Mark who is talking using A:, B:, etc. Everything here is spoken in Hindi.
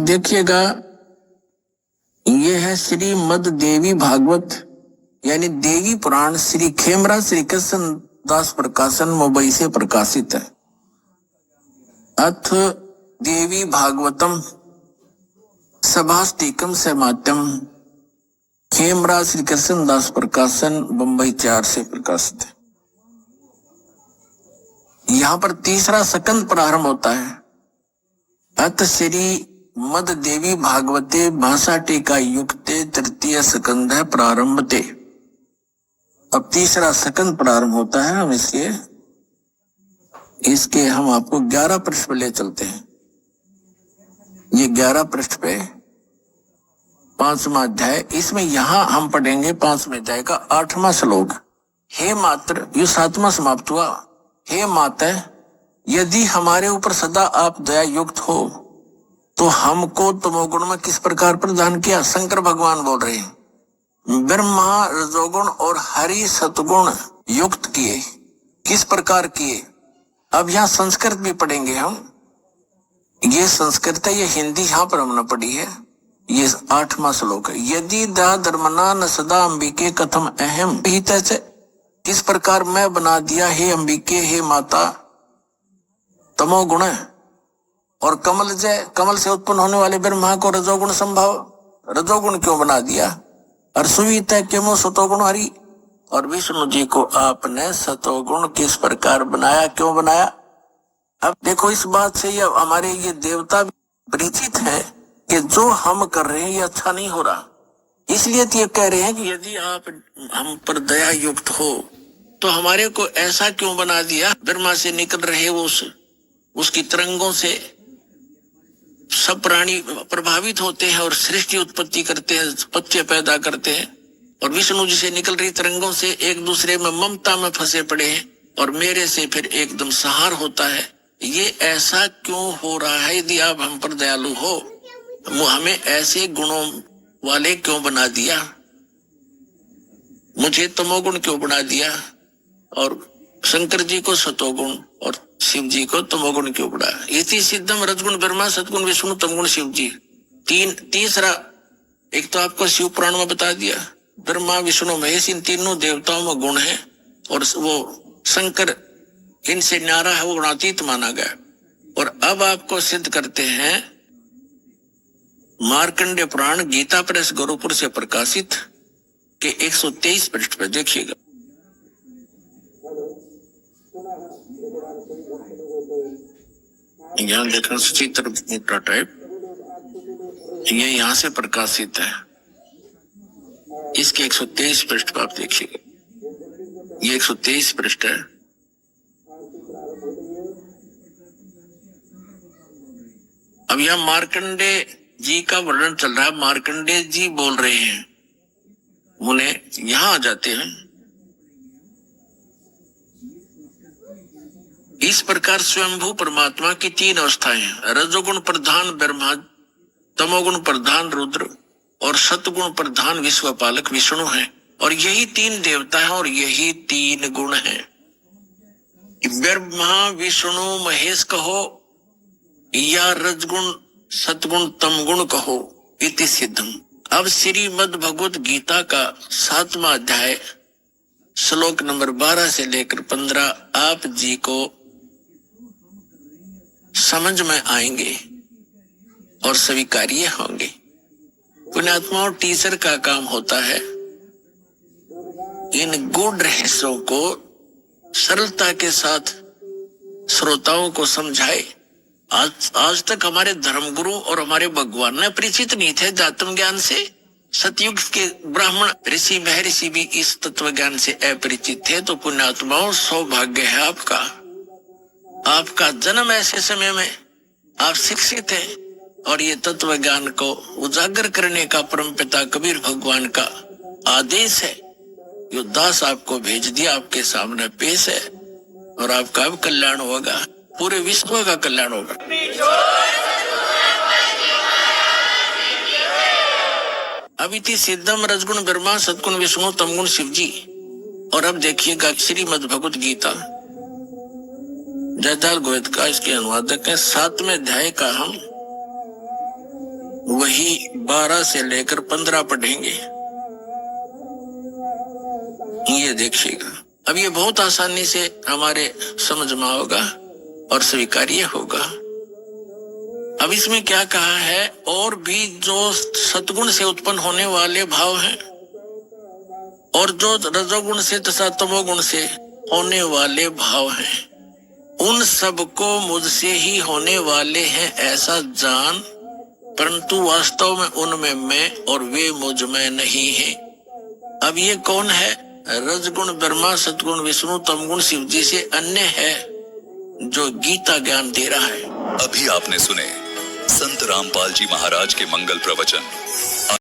A: देखिएगा, ये है श्रीमद देवी भागवत यानी देवी पुराण, श्री खेमरा श्री कृष्ण दास प्रकाशन मुंबई से प्रकाशित है। अथ देवी भागवतम सभाष्टिकम समात्यम, खेमरा श्री कृष्ण दास प्रकाशन मुंबई 4 से प्रकाशित है। यहाँ पर तीसरा सकंद प्रारंभ होता है। अथ श्री मद देवी भागवते भाषा टीका युक्ते तृतीय सकंद है प्रारंभते। अब तीसरा सकंद प्रारंभ होता है। हम इसके हम आपको 11 पृष्ठ पे ले चलते हैं। ये 11 पृष्ठ पे 5वां अध्याय, इसमें यहां हम पढ़ेंगे 5वें अध्याय का 8वां श्लोक। हे मात्र, ये 7वां समाप्त हुआ। हे माता, यदि हमारे ऊपर सदा आप दया युक्त हो तो हमको तमोगुण में किस प्रकार प्रदान किया। शंकर भगवान बोल रहे हैं, ब्रह्मा रजोगुण और हरि सतगुण युक्त किए। किस प्रकार किए? अब यहाँ संस्कृत भी पढ़ेंगे हम। ये संस्कृत है, ये हिंदी यहाँ पर हमने पढ़ी है। ये 8वां श्लोक है। यदि दा धर्मना न सदा अंबिके कथम अहम हित से, किस प्रकार मैं बना दिया हे अंबिके, हे माता, तमोगुण और कमल से उत्पन्न होने वाले ब्रह्मा को रजोगुण संभव, रजोगुण क्यों बना दिया। और सुवित क्यों सतोगुण हरि, और विष्णु जी को आपने सतोगुण किस प्रकार बनाया, क्यों बनाया। अब देखो, इस बात से ये हमारे ये देवता परिचित है कि जो हम कर रहे हैं ये अच्छा नहीं हो रहा। इसलिए तो ये कह रहे हैं कि यदि आप हम पर दया युक्त हो तो हमारे को ऐसा क्यों बना दिया। ब्रह्मा से निकल रहे उसकी तरंगों से सब प्राणी प्रभावित होते हैं और सृष्टि उत्पत्ति करते हैं, बच्चे पैदा करते हैं। और विष्णु जी से निकल रही तरंगों से एक दूसरे में ममता में फंसे पड़े हैं और मेरे से फिर एकदम संहार होता है। ये ऐसा क्यों हो रहा है। यदि आप हम पर दयालु हो, हमें ऐसे गुणों वाले क्यों बना दिया, मुझे तमोगुण क्यों बना दिया, और शंकर जी को सतोगुण और शिव जी को तमोगुण क्यों बढ़ाया। इति सिद्धम रजगुण ब्रह्मा सतगुण विष्णु तमगुण शिव जी। तीसरा, एक तो आपको शिव पुराण में बता दिया, ब्रह्मा विष्णु महेश इन तीनों देवताओं में गुण है, और वो शंकर इनसे न्यारा है, वो गुणातीत माना गया। और अब आपको सिद्ध करते हैं मार्कंडेय पुराण गीता प्रेस गोरखपुर से प्रकाशित के 123 पृष्ठ पर देखिएगा। यहाँ देखना चित्र मोटा टाइप, ये यहाँ से प्रकाशित है। इसके 123 पृष्ठ पर आप देखिएगा, ये 123 पृष्ठ है। अब यहाँ मार्कंडेय जी का वर्णन चल रहा है। मार्कंडेय जी बोल रहे हैं, मुने यहाँ आ जाते हैं। इस प्रकार स्वयंभू परमात्मा की 3 अवस्थाएं हैं। रजोगुण प्रधान ब्रह्मा, तमोगुण प्रधान रुद्र और सतगुण प्रधान विश्वपालक विष्णु है। और यही 3 देवता है और यही 3 गुण है। ब्रह्मा विष्णु महेश कहो या रजगुण सतगुण तमगुण कहो, इति सिद्धम। अब श्रीमद भगवत गीता का 7वां अध्याय श्लोक नंबर 12 से लेकर 15 आप जी को समझ में आएंगे और स्वीकार्य होंगे। पुण्यात्मा और टीचर का काम होता है इन गूढ़ रहस्यों को सरलता के साथ श्रोताओं को समझाए। आज तक हमारे धर्मगुरु और हमारे भगवान ने परिचित नहीं थे आत्म ज्ञान से। सतयुग के ब्राह्मण ऋषि महर्षि भी इस तत्व ज्ञान से अपरिचित थे। तो पुण्यात्माओं, सौभाग्य है आपका। आपका जन्म ऐसे समय में आप शिक्षित हैं और ये तत्व ज्ञान को उजागर करने का परमपिता कबीर भगवान का आदेश है। यो दास आपको भेज दिया, आपके सामने पेश है और आपका अब कल्याण होगा, पूरे विश्व का कल्याण होगा। अविति सिद्धम रजगुण ब्रह्मा सतगुण विष्णु तमगुण शिव जी। और अब देखिएगा श्रीमद भगवत गीता जयताल गोविंद का इसके अनुवादक है 7वें अध्याय का हम ही 12 से लेकर 15 पढ़ेंगे। ये देखिएगा, अब ये बहुत आसानी से हमारे समझ में होगा और स्वीकार्य होगा। अब इसमें क्या कहा है, और भी जो सतगुण से उत्पन्न होने वाले भाव हैं और जो रजोगुण से तथा तमोगुण से होने वाले भाव हैं, उन सबको मुझसे ही होने वाले हैं ऐसा जान, परंतु वास्तव में उनमें मैं और वे मुझ में नहीं है। अब ये कौन है? रजगुण ब्रह्मा, सतगुण विष्णु, तमगुण शिव जी से अन्य है जो गीता ज्ञान दे रहा है।
B: अभी आपने सुने संत रामपाल जी महाराज के मंगल प्रवचन।